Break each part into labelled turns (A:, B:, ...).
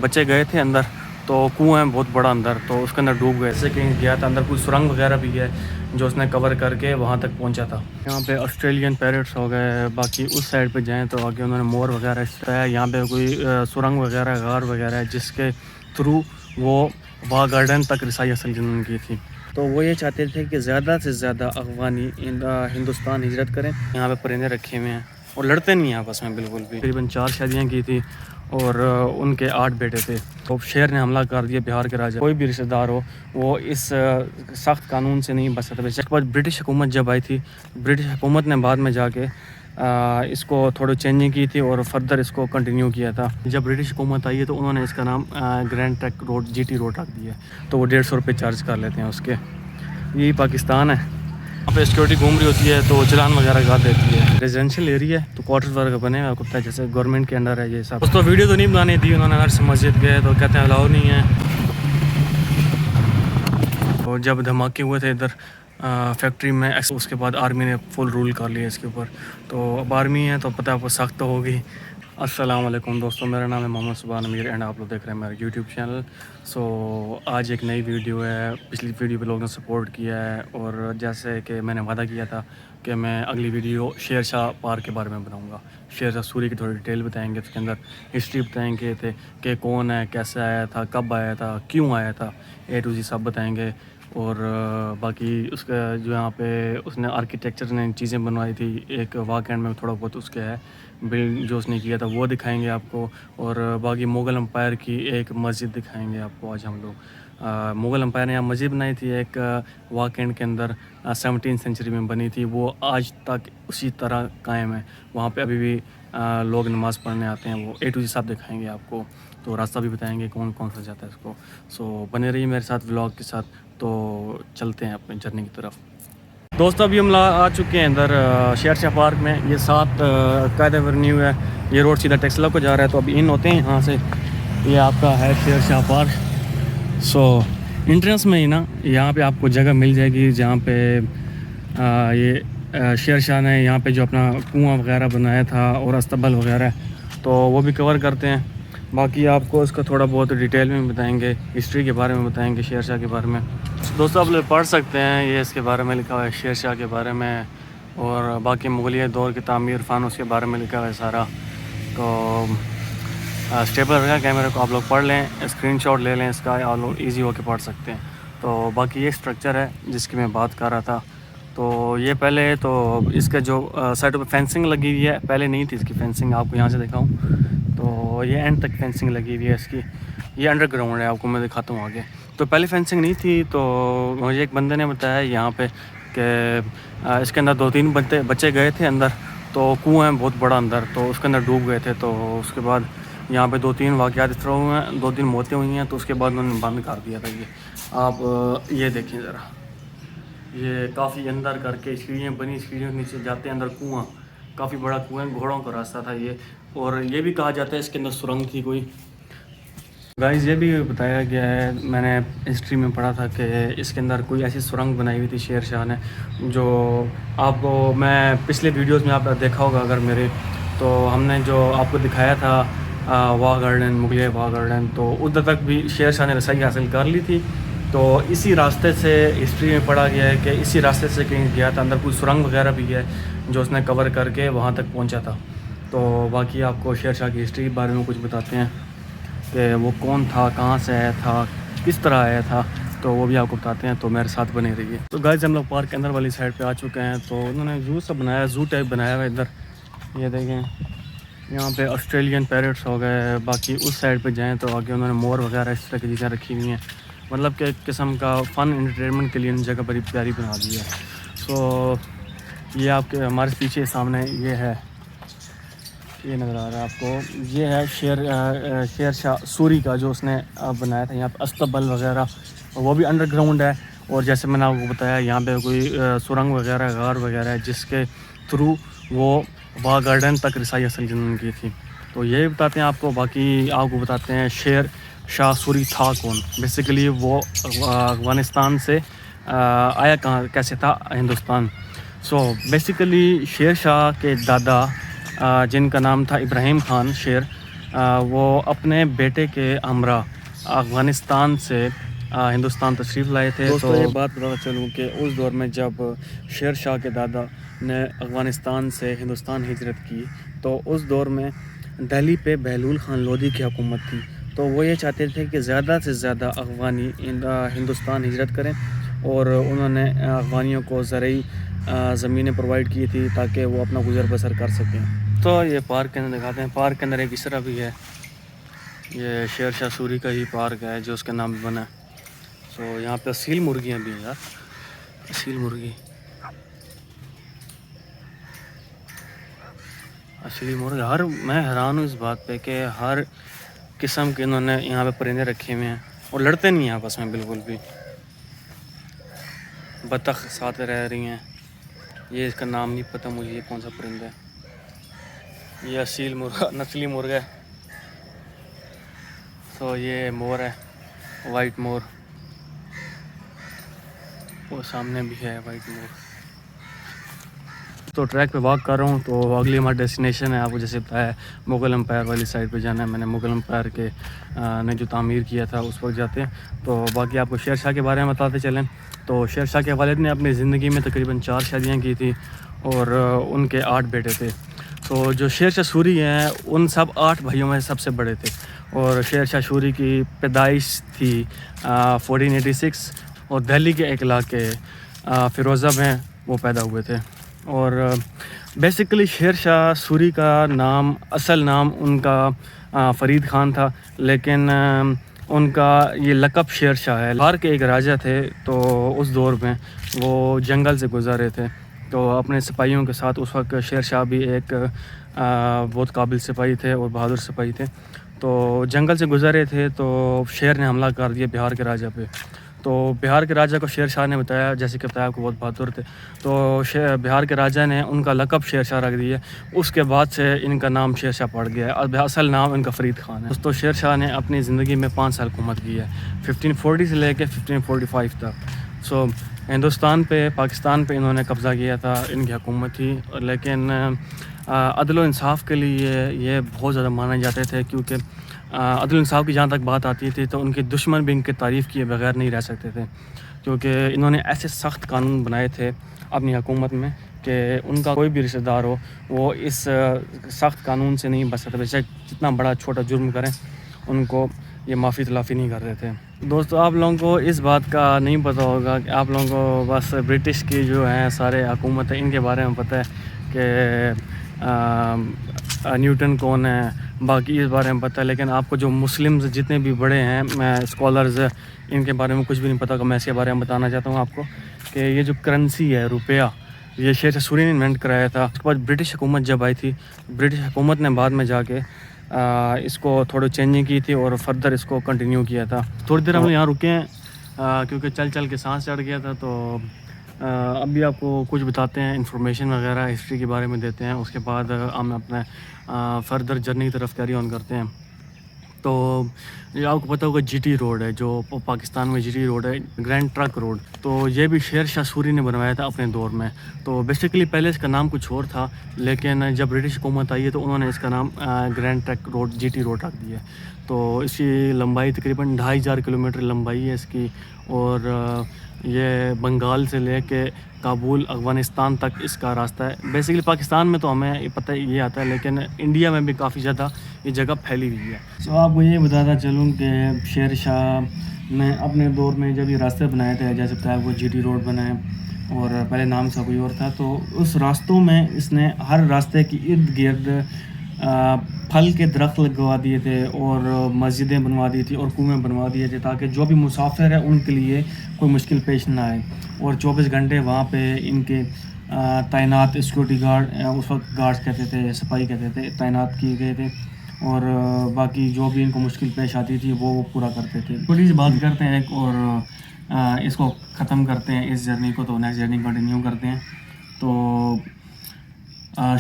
A: بچے گئے تھے اندر تو کنواں ہے بہت بڑا اندر، تو اس کے اندر ڈوب گئے، جیسے کہ گیا تھا اندر کوئی سرنگ وغیرہ بھی ہے جو اس نے کور کر کے وہاں تک پہنچا تھا۔ یہاں پہ آسٹریلین پیرٹس ہو گئے، باقی اس سائڈ پہ جائیں تو آگے انہوں نے مور وغیرہ ہے، یہاں پہ کوئی سرنگ وغیرہ غار وغیرہ ہے جس کے تھرو وہ واہ گارڈن تک رسائی حاصل کی تھی۔ تو وہ یہ چاہتے تھے کہ زیادہ سے زیادہ افغانی ہندوستان ہجرت کریں۔ یہاں پہ پرندے رکھے ہوئے ہیں اور لڑتے نہیں ہیں آپس میں بالکل بھی۔ تقریباً 4 شادیاں کی تھی اور ان کے 8 بیٹے تھے۔ تو شیر نے حملہ کر دیا بہار کے راجا۔ کوئی بھی رشتہ دار ہو وہ اس سخت قانون سے نہیں بچ سکتا۔ اس کے بعد برٹش حکومت جب آئی تھی، برٹش حکومت نے بعد میں جا کے اس کو تھوڑی چینجنگ کی تھی اور فردر اس کو کنٹینیو کیا تھا۔ جب برٹش حکومت آئی ہے تو انہوں نے اس کا نام grand trunk road GT road رکھ دیا ہے، تو وہ 150 روپے چارج کر لیتے ہیں اس کے۔ یہی پاکستان ہے، وہاں پہ سیکورٹی گھوم رہی ہوتی ہے تو چلان وغیرہ کر دیتی ہے۔ ریزیڈینشیل ایریا ہے تو کوارٹرز وغیرہ بنے ہوئے کتا ہے، جیسے گورنمنٹ کے انڈر ہے یہ سب۔ اس تو ویڈیو تو نہیں بنانی تھی، انہوں نے ہر سے مسجد گئے تو کہتے ہیں الاؤ نہیں ہے۔ تو جب دھماکے ہوئے تھے ادھر فیکٹری میں، اس کے بعد آرمی نے فل رول کر لیا اس کے اوپر، تو اب آرمی ہے تو پتہ آپ کو سخت ہوگی۔ السلام علیکم دوستوں، میرا نام ہے محمد سبحان امیر اینڈ آپ لوگ دیکھ رہے ہیں میرا یوٹیوب چینل۔ سو آج ایک نئی ویڈیو ہے، پچھلی ویڈیو پہ لوگوں نے سپورٹ کیا ہے اور جیسے کہ میں نے وعدہ کیا تھا کہ میں اگلی ویڈیو شیر شاہ پارک کے بارے میں بناؤں گا۔ شیر شاہ سوری کی تھوڑی ڈیٹیل بتائیں گے، اس کے اندر ہسٹری بتائیں گے تھے کہ کون ہے، کیسے آیا تھا، کب آیا تھا، کیوں آیا تھا، A to Z سب بتائیں گے۔ اور باقی اس کا جو یہاں پہ اس نے آرکیٹیکچر نے چیزیں بنوائی تھی، ایک واقعہ میں تھوڑا بہت اس کے ہے بلڈ جو اس نے کیا تھا وہ دکھائیں گے آپ کو، اور باقی مغل امپائر کی ایک مسجد دکھائیں گے آپ کو آج ہم لوگ۔ مغل امپائر نے یہاں مسجد بنائی تھی ایک واقعہ کے اندر 17 سینچری میں بنی تھی، وہ آج تک اسی طرح قائم ہے، وہاں پہ ابھی بھی لوگ نماز پڑھنے آتے ہیں۔ وہ A to Z سب دکھائیں گے آپ کو، تو راستہ بھی بتائیں گے کون کون سا جاتا ہے اس کو۔ سو بنے رہیے میرے ساتھ ولاگ کے ساتھ، تو چلتے ہیں اپنے جرنی کی طرف۔ دوستو ابھی ہم آ چکے ہیں ادھر شیر شاہ پارک میں۔ یہ 7 قائد ایونیو ہے، یہ روڈ سیدھا ٹیکسلا کو جا رہا ہے، تو ابھی ان ہوتے ہیں یہاں سے۔ یہ آپ کا ہے شیر شاہ پارک۔ سو انٹرنس میں ہی نا یہاں پہ آپ کو جگہ مل جائے گی جہاں پہ یہ شیر شاہ نے یہاں پہ جو اپنا کنواں وغیرہ بنایا تھا اور استبل وغیرہ، تو وہ بھی کور کرتے ہیں۔ باقی آپ کو اس کا تھوڑا بہت ڈیٹیل میں بتائیں گے، ہسٹری کے بارے میں بتائیں گے، شیر شاہ کے بارے میں۔ دوستو آپ لوگ پڑھ سکتے ہیں، یہ اس کے بارے میں لکھا ہوا ہے شیر شاہ کے بارے میں، اور باقی مغلیہ دور کی تعمیر فن اس کے بارے میں لکھا ہوا ہے سارا۔ تو اسٹیبل رکھا کیمرے کو، آپ لوگ پڑھ لیں، اسکرین شاٹ لے لیں اس کا، آپ لوگ ایزی ہو کے پڑھ سکتے ہیں۔ تو باقی یہ اسٹرکچر ہے جس کی میں بات کر رہا تھا۔ تو یہ پہلے تو اس کا جو سائڈوں پہ فینسنگ لگی ہوئی ہے، پہلے نہیں تھی اس کی فینسنگ، آپ کو یہاں سے دکھاؤں تو یہ اینڈ تک فینسنگ لگی ہوئی ہے اس کی۔ یہ انڈر گراؤنڈ ہے، آپ کو میں دکھاتا ہوں آگے۔ تو پہلے فینسنگ نہیں تھی، تو مجھے ایک بندے نے بتایا یہاں پہ کہ اس کے اندر 2-3 بچے گئے تھے اندر، تو کنواں ہے بہت بڑا اندر، تو اس کے اندر ڈوب گئے تھے۔ تو اس کے بعد یہاں پہ 2-3 واقعات اس طرح ہوئے ہیں، 2-3 موتیں ہوئی ہیں، تو اس کے بعد انہوں نے بند کر دیا تھا۔ یہ آپ یہ دیکھیں ذرا، یہ کافی اندر کر کے سیڑھیاں بنی، سیڑھیوں کے نیچے جاتے ہیں اندر کنواں، کافی بڑا کنواں، گھوڑوں کا راستہ تھا یہ۔ اور یہ بھی کہا جاتا ہے اس کے اندر سرنگ تھی کوئی۔ گائز یہ بھی بتایا گیا ہے، میں نے ہسٹری میں پڑھا تھا کہ اس کے اندر کوئی ایسی سرنگ بنائی ہوئی تھی شیر شاہ نے، جو آپ کو میں پچھلے ویڈیوز میں آپ نے دیکھا ہوگا اگر میرے، تو ہم نے جو آپ کو دکھایا تھا واہ گارڈن، مغلیہ واہ گارڈن، تو ادھر تک بھی شیر شاہ نے رسائی حاصل کر لی تھی۔ تو اسی راستے سے ہسٹری میں پڑھا گیا ہے کہ اسی راستے سے کہیں گیا تھا، اندر کوئی سرنگ وغیرہ بھی ہے جو اس نے کور کر کے وہاں تک پہنچا تھا۔ تو باقی آپ کو شیر شاہ کی ہسٹری کے بارے میں کچھ بتاتے ہیں کہ وہ کون تھا، کہاں سے آیا تھا، کس طرح آیا تھا، تو وہ بھی آپ کو بتاتے ہیں، تو میرے ساتھ بنے رہیے۔ تو گائز ہم لوگ پارک کے اندر والی سائڈ پہ آ چکے ہیں، تو انہوں نے زو سا بنایا، زو ٹائپ بنایا ہوا ہے ادھر، یہ دیکھیں یہاں پہ آسٹریلین پیرٹس ہو گئے، باقی اس سائڈ پہ جائیں تو آگے انہوں نے مور وغیرہ اس طرح کی چیزیں رکھی ہوئی ہیں، مطلب کہ ایک قسم کا فن انٹرٹینمنٹ کے لیے ان جگہ بڑی پیاری بنا دی ہے۔ سو یہ آپ کے ہمارے پیچھے سامنے یہ ہے، یہ نظر آ رہا ہے آپ کو، یہ ہے شیر شاہ سوری کا جو اس نے بنایا تھا۔ یہاں پہ استبل وغیرہ وہ بھی انڈر گراؤنڈ ہے، اور جیسے میں نے آپ کو بتایا یہاں پہ کوئی سرنگ وغیرہ غار وغیرہ ہے جس کے تھرو وہ واہ گارڈن تک رسائی حاصل کی تھی۔ تو یہ بتاتے ہیں آپ کو، باقی آپ کو بتاتے ہیں شیر شاہ سوری تھا کون، بیسیکلی وہ افغانستان سے آیا کہاں، کیسے تھا ہندوستان۔ سو بیسیکلی شیر شاہ کے دادا جن کا نام تھا ابراہیم خان شیر، وہ اپنے بیٹے کے ہمراہ افغانستان سے ہندوستان تشریف لائے تھے. تو یہ بات بتا چلوں کہ اس دور میں جب شیر شاہ کے دادا نے افغانستان سے ہندوستان ہجرت کی تو اس دور میں دہلی پہ بہلول خان لودھی کی حکومت تھی. تو وہ یہ چاہتے تھے کہ زیادہ سے زیادہ افغانی ہندوستان ہجرت کریں اور انہوں نے افغانیوں کو زرعی زمینیں پرووائڈ کی تھی تاکہ وہ اپنا گزر بسر کر سکیں. تو یہ پارک کے اندر دکھاتے ہیں. پارک کے اندر ایک اسرا بھی ہے. یہ شیر شاہ سوری کا ہی پارک ہے جو اس کے نام بنا ہے. تو یہاں پہ اصیل مرغیاں بھی ہیں یار, اصیل مرغی, اصلی مرغ. میں حیران ہوں اس بات پہ کہ ہر قسم کے انہوں نے یہاں پہ پرندے رکھے ہوئے ہیں اور لڑتے نہیں ہیں آپس میں بالکل بھی. بطخ ساتھ رہ رہی ہیں. یہ اس کا نام نہیں پتہ مجھے, یہ کون سا پرندہ ہے. یہ اصیل مرغ, نسلی مرغ ہے. تو یہ مور ہے, وائٹ مور. وہ سامنے بھی ہے وائٹ مور. تو ٹریک پہ واک کر رہا ہوں. تو اگلی ہمارا ڈیسٹینیشن ہے, آپ کو جیسے بتایا مغل امپائر والی سائڈ پہ جانا ہے. میں نے مغل امپائر کے نے جو تعمیر کیا تھا اس وقت جاتے ہیں. تو باقی آپ کو شیر شاہ کے بارے میں بتاتے چلیں. تو شیر شاہ کے والد نے اپنی زندگی میں تقریباً 4 شادیاں کی تھی اور ان کے 8 بیٹے تھے. تو جو شیر شاہ سوری ہیں ان سب 8 بھائیوں میں سب سے بڑے تھے. اور شیر شاہ سوری کی پیدائش تھی 1486 اور دہلی کے ایک علاقے فیروزہ میں وہ پیدا ہوئے تھے. اور بیسیکلی شیر شاہ سوری کا نام, اصل نام ان کا فرید خان تھا, لیکن ان کا یہ لقب شیر شاہ ہے. لاہور کے ایک راجہ تھے. تو اس دور میں وہ جنگل سے گزارے تھے. تو اپنے سپاہیوں کے ساتھ, اس وقت شیر شاہ بھی ایک بہت قابل سپاہی تھے اور بہادر سپاہی تھے. تو جنگل سے گزارے تھے تو شیر نے حملہ کر دیا بہار کے راجہ پہ. تو بہار کے راجہ کو شیر شاہ نے بتایا, جیسے کہ بتایا آپ کو بہت بہادر تھے. تو بہار کے راجہ نے ان کا لقب شیر شاہ رکھ دیا. اس کے بعد سے ان کا نام شیر شاہ پڑ گیا. اب اصل نام ان کا فرید خان ہے. تو شیر شاہ نے اپنی زندگی میں 5 سال حکومت کی ہے, 1540 سے لے کے 1545 تک. سو ہندوستان پہ, پاکستان پہ انہوں نے قبضہ کیا تھا, ان کی حکومت تھی. لیکن عدل و انصاف کے لیے یہ بہت زیادہ مانے جاتے تھے, کیونکہ عدل و انصاف کی جہاں تک بات آتی تھی تو ان کے دشمن بھی ان کی تعریف کیے بغیر نہیں رہ سکتے تھے, کیونکہ انہوں نے ایسے سخت قانون بنائے تھے اپنی حکومت میں کہ ان کا کوئی بھی رشتہ دار ہو وہ اس سخت قانون سے نہیں بچ سکتا. چاہے جتنا بڑا چھوٹا جرم کریں ان کو یہ معافی تلافی نہیں کرتے تھے. دوستو آپ لوگوں کو اس بات کا نہیں پتہ ہوگا کہ آپ لوگوں کو بس برٹش کی جو ہیں سارے حکومت ہیں ان کے بارے میں پتہ ہے کہ نیوٹن کون ہے, باقی اس بارے میں پتہ ہے. لیکن آپ کو جو مسلمز جتنے بھی بڑے ہیں اسکالرز ان کے بارے میں کچھ بھی نہیں پتہ. میں اس کے بارے میں بتانا چاہتا ہوں آپ کو کہ یہ جو کرنسی ہے روپیہ, یہ شیر شاہ سوری نے انوینٹ کرایا تھا. اس کے بعد برٹش حکومت جب آئی تھی, برٹش حکومت نے بعد میں جا کے اس کو تھوڑی چینجنگ کی تھی اور فردر اس کو کنٹینیو کیا تھا. تھوڑی دیر ہم یہاں رکے ہیں کیونکہ چل چل کے سانس چڑھ گیا تھا. تو اب بھی آپ کو کچھ بتاتے ہیں, انفارمیشن وغیرہ ہسٹری کے بارے میں دیتے ہیں. اس کے بعد ہم اپنے فردر جرنی کی طرف کیری آن کرتے ہیں. تو یہ آپ کو پتہ ہوگا جی ٹی روڈ ہے جو پاکستان میں جی ٹی روڈ ہے, گرینڈ ٹرک روڈ. تو یہ بھی شیر شاہ سوری نے بنوایا تھا اپنے دور میں. تو بیسیکلی پہلے اس کا نام کچھ اور تھا, لیکن جب برٹش حکومت آئی ہے تو انہوں نے اس کا نام grand trunk road G T road رکھ دیا. تو اس کی لمبائی تقریباً 2500 کلومیٹر لمبائی ہے اس کی, اور یہ بنگال سے لے کے کابل افغانستان تک اس کا راستہ ہے. بیسیکلی پاکستان میں تو ہمیں پتہ یہ آتا ہے, لیکن انڈیا میں بھی کافی زیادہ یہ جگہ پھیلی ہوئی ہے. تو آپ کو یہ بتاتا چلوں کہ شیر شاہ نے اپنے دور میں جب یہ راستے بنائے تھے, جیسے بتایا وہ جی ٹی روڈ بنائے اور پہلے نام سا کوئی اور تھا, تو اس راستوں میں اس نے ہر راستے کی ارد گرد پھل کے درخت لگوا دیے تھے اور مسجدیں بنوا دی تھی اور کنویں بنوا دیے تھے, تاکہ جو بھی مسافر ہیں ان کے لیے کوئی مشکل پیش نہ آئے. اور 24 گھنٹے وہاں پہ ان کے تعینات سیکورٹی گارڈ, اس وقت گارڈز کہتے تھے, سپاہی کہتے تھے, تعینات کیے گئے تھے. اور باقی جو بھی ان کو مشکل پیش آتی تھی وہ پورا کرتے تھے. تھوڑی سی بات کرتے ہیں ایک اور اس کو ختم کرتے ہیں اس جرنی کو, تو نیکسٹ جرنی کنٹینیو کرتے ہیں. تو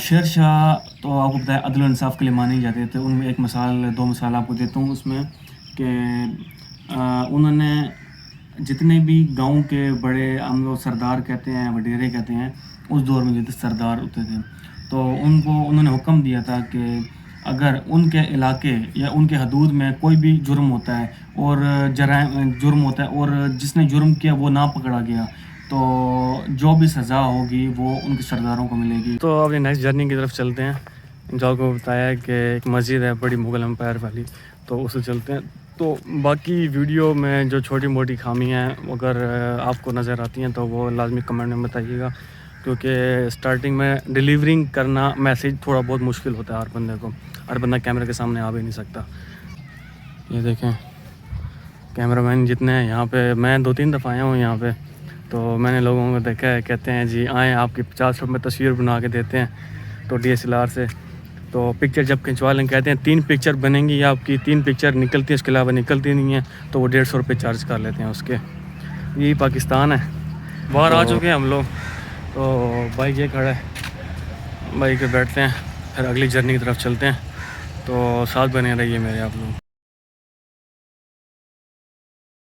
A: شیر شاہ تو آپ کو بتایا عدل و انصاف کے لیے مانے جاتے تھے. ان میں ایک مثال, 2 مثال آپ کو دیتا ہوں اس میں, کہ انہوں نے جتنے بھی گاؤں کے بڑے, ہم لوگ سردار کہتے ہیں, وڈیرے کہتے ہیں, اس دور میں جتنے سردار ہوتے تھے, تو ان کو انہوں نے حکم دیا تھا کہ اگر ان کے علاقے یا ان کے حدود میں کوئی بھی جرم ہوتا ہے اور جرم ہوتا ہے اور جس نے جرم کیا وہ نہ پکڑا گیا تو جو بھی سزا ہوگی وہ ان کے سرداروں کو ملے گی. تو اب نیکسٹ جرنی کی طرف چلتے ہیں. جو کو بتایا کہ ایک مسجد ہے بڑی مغل امپائر والی, تو اسے چلتے ہیں. تو باقی ویڈیو میں جو چھوٹی موٹی خامیاں ہیں اگر آپ کو نظر آتی ہیں تو وہ لازمی کمنٹ میں بتائیے گا, کیونکہ اسٹارٹنگ میں ڈیلیورنگ کرنا میسیج تھوڑا بہت مشکل ہوتا ہے ہر بندے کو. ہر بندہ کیمرے کے سامنے آ بھی نہیں سکتا. یہ دیکھیں کیمرہ مین جتنے ہیں یہاں پہ, میں 2-3 دفعہ آیا ہوں یہاں پہ, تو میں نے لوگوں کو دیکھا ہے, کہتے ہیں جی آئیں آپ کی 50 روپے میں تصویر بنا کے دیتے ہیں تو DSLR سے. تو پکچر جب کھنچوا لیں کہتے ہیں 3 پکچر بنیں گی آپ کی, 3 پکچر نکلتی ہیں, اس کے علاوہ نکلتی نہیں ہیں, تو وہ 150 روپے چارج کر لیتے ہیں اس کے. یہی پاکستان ہے. باہر آ چکے ہیں ہم لوگ, تو بائک یہ کھڑا ہے, بائک پہ بیٹھتے ہیں, پھر اگلی جرنی کی طرف چلتے ہیں. تو ساتھ بنے رہیے میرے آپ لوگ.